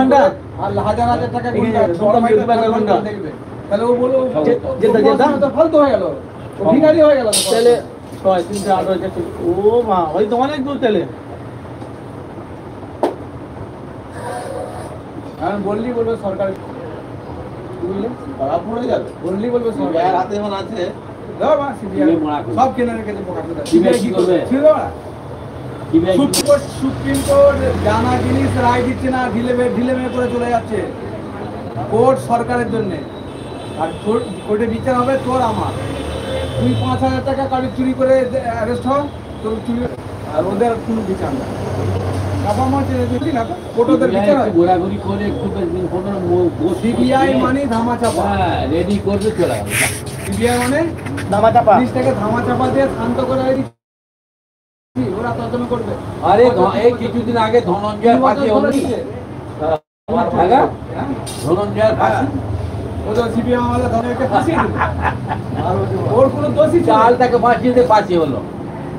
ঘন্টা আর হাজার হাজার টাকা দেখবে, তাহলে ও বলবো তো ফালতু হয়ে গেল, ও ভিখারি হয়ে গেল। তাহলে 6 3 8 ও মা ওই তো অনেক দূর তাহলে। হ্যাঁ বললি বলবে সরকার, বুঝলে ধরা পড়ে যাবে, বললি বলবে সরকার রাতে এমন আছে সব কেনে রেখেছে পোকা ছিল। সুপ্রিম কোর্ট জানা জিনিস রায় দিচ্ছে না, ঢিলে মেয়ে করে চলে যাচ্ছে। কোর্ট সরকারের জন্য, আর কোর্টে বিচার হবে তোর আমার। তুই 5,000 টাকা কারি চুরি করে অ্যারেস্ট হ, তোর চুরি, আর ওদের কোনো বিচার না। সিবিআই মানে ধামাচাপা, রেডি করবে চলে যাবে। সিবিআই মানে ধামাচাপা, জিনিসটাকে ধামাচাপা দিয়ে শান্ত করে ওরা তদন্ত করবে। আরে এই কিছুদিন আগে ধনঞ্জয় ফাঁসি হলো, ধনঞ্জয়ের ফাঁসি, ও তো সিবিআই আমাদের ধনঞ্জয়কে ফাঁসি দিল, আর ওর কোনো দোষী চাল তাকে ফাঁসিয়ে দিয়ে ফাঁসি হলো।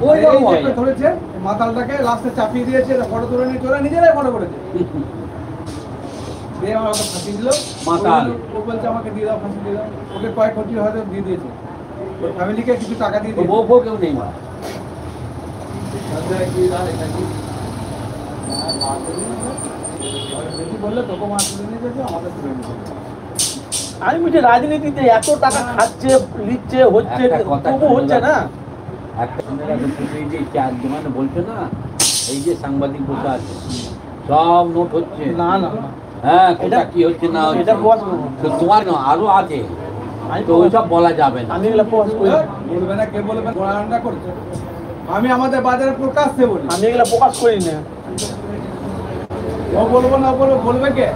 ওই রকম ধরেছে মাতালটাকে, লাস্টে চাপিয়ে দিয়েছে, ফটো তুলে নিয়ে তোরা নিজেরাই ফটো করেছে। দিয়ে আমাকে ফাঁসি দিল মাতাল। ও বলছে আমাকে দিয়ে দাও, ফাঁসি দিয়ে দাও। ওকে কয়েক কোটি হয়তো দিয়ে দিয়েছে, ওর ফ্যামিলিকে কিছু টাকা দিয়ে দিয়েছে। বউ কেউ নেই মা। বললে তোকে মাছ তুলে নিয়ে যাবে, আমাদের তুলে নিয়ে যাবে। আমি বলছি রাজনীতিতে এত টাকা খাচ্ছে, লিখছে, হচ্ছে, তবু হচ্ছে না। একটা এই যে মানে বলছো না, এই যে সাংবাদিক বসে আছে, সব নোট হচ্ছে। না না হ্যাঁ, এটা কি হচ্ছে না হচ্ছে, এটা প্রকাশ তো তোমার না আরো আছে, তো ওইসব বলা যাবে না। আমি এগুলো প্রকাশ করি, বলবে না, কে বলবে ঘোড়া করছে। আমি আমাদের বাজারে প্রকাশ্যে বলি, আমি এগুলো প্রকাশ করি না। ও বলবো না, বলবে কে?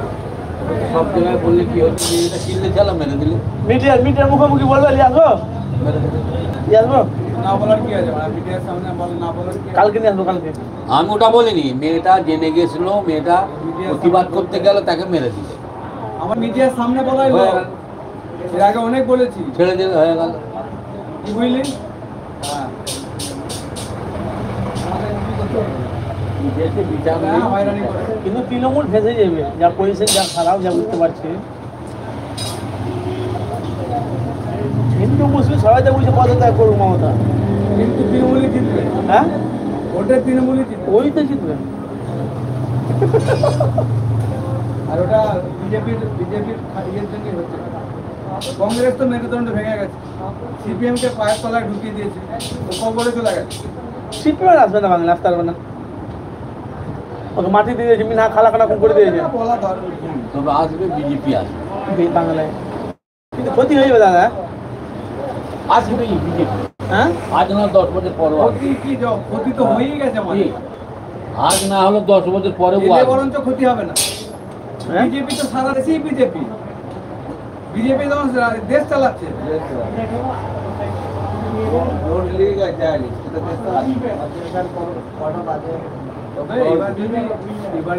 সব জায়গায় বললে কি হচ্ছে, এটা কিনলে চালা মেরে দিলে, মিডিয়ার মুখোমুখি বলবে নিয়ে আসবো, মেরে দিলে। নিয়ে আসবো, না বলার কি আছে? মিডিয়ার সামনে বলে না বলার কি আছে? কালকে নিয়ে আসবো, কালকে। আমি ওটা বলিনি, মেয়েটা জেনে গেছিল, মেয়েটা প্রতিবাদ করতে গেল, তাকে মেরে দিল। আমার মিডিয়ার সামনে বলাই হয়ে গেল। এর আগে অনেক বলেছি, ছেড়ে দিল, হয়ে গেল। কি বুঝলি? হ্যাঁ, দেশে বিচার নেই। হয়রানি করে। কিন্তু তৃণমূল ফেসে যাবে, যা পজিশন, যা খারাপ, যা বুঝতে পারছি। হিন্দু মুসলিম সবাই তো বুঝে পদত্যাগ করুক মমতা, কিন্তু তৃণমূলই জিতবে। হ্যাঁ ওটা তৃণমূলই জিতবে, ওই তো জিতবে। আর ওটা বিজেপির ইয়ের জন্যই হচ্ছে। কংগ্রেস তো মেরুদণ্ড ভেঙে গেছে, সিপিএম কে পায়ের তলায় ঢুকিয়ে দিয়েছে, ও কবরে চলে গেছে। সিপিএম আসবে না, বাংলা আসতে পারবে না। ওকে মাটি দিয়ে দিয়েছে, মিনা খালা খানা করে দিয়েছে। বলা দরকার তবে আসবে, বিজেপি আসবে বাংলায় কিন্তু ক্ষতি হয়ে যাবে দাদা। আসবে বিজেপি, হ্যাঁ আজ না 10 বছর পরেও আসবে। ক্ষতি কি ক্ষতি তো হয়েই গেছে আমাদের, আজ না হলো 10 বছর পরেও এলে আসবে। বরঞ্চ ক্ষতি হবে না। হ্যাঁ? বিজেপি তো সারা দেশেই বিজেপি যখন দেশ চালাচ্ছে। তবে এবার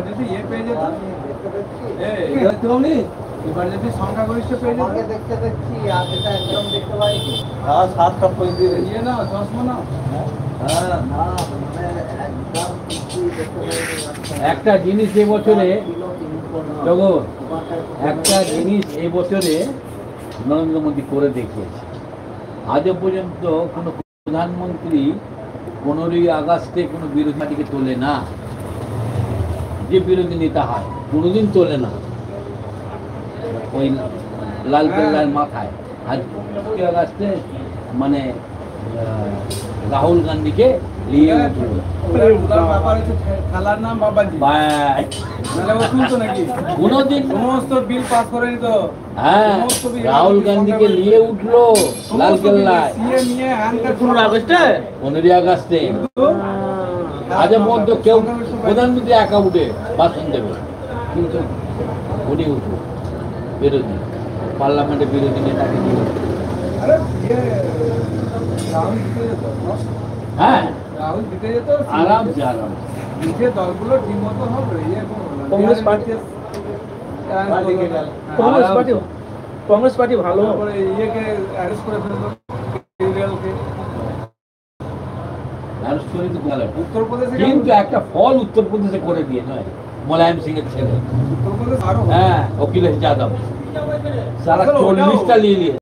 যদি ইয়ে পেয়ে যেত, এবার যদি সংখ্যাগরিষ্ঠ পেয়ে যেত, ইয়ে নাও, চশমা নাও। একটা জিনিস এবছরে জগৎ, একটা জিনিস এবছরে নরেন্দ্র মোদী করে দেখিয়েছে। আজও পর্যন্ত কোনো প্রধানমন্ত্রী 15ই আগস্টে কোনো বিরোধী পার্টিকে তোলে না, যে বিরোধী নেতা হয় কোনোদিন তোলে না ওই লাল কেল্লার মাথায়। আজ 15ই আগস্টে মানে রাহুল গান্ধীকে নিয়ে উঠলো। খেলার নাম বাবাজি, নাহলে ও তুলতো নাকি? কোনোদিন সমস্ত বিল পাস করে নিত। হ্যাঁ, রাহুল গান্ধীকে নিয়ে উঠলো লাল কেল্লায় 15ই আগস্টে। আজের মধ্যে কেউ প্রধানমন্ত্রী একা উঠে ভাষণ দেবে, কিন্তু উনি উঠলো বিরোধী, পার্লামেন্টে বিরোধী নেতাকে নিয়ে উঠলো। হ্যাঁ, রাহুল জিতে যেত আরামসে আরাম। নিজের দলগুলো ঠিক মতো হবে। কংগ্রেস পার্টি, কংগ্রেস পার্টি ভালো। ইয়েকে অ্যারেস্ট করে ফেললো, কেজরিওয়ালকে। উত্তরপ্রদেশে উত্তরপ্রদেশে কিন্তু একটা ফল উত্তরপ্রদেশে করে দিয়ে নয়, मुलायम सिंह ছেলে উত্তরপ্রদেশ আরো হ্যাঁ অখিলেশ যাদব সারা আসলে ওটাও- 40টা নিয়ে নিয়ে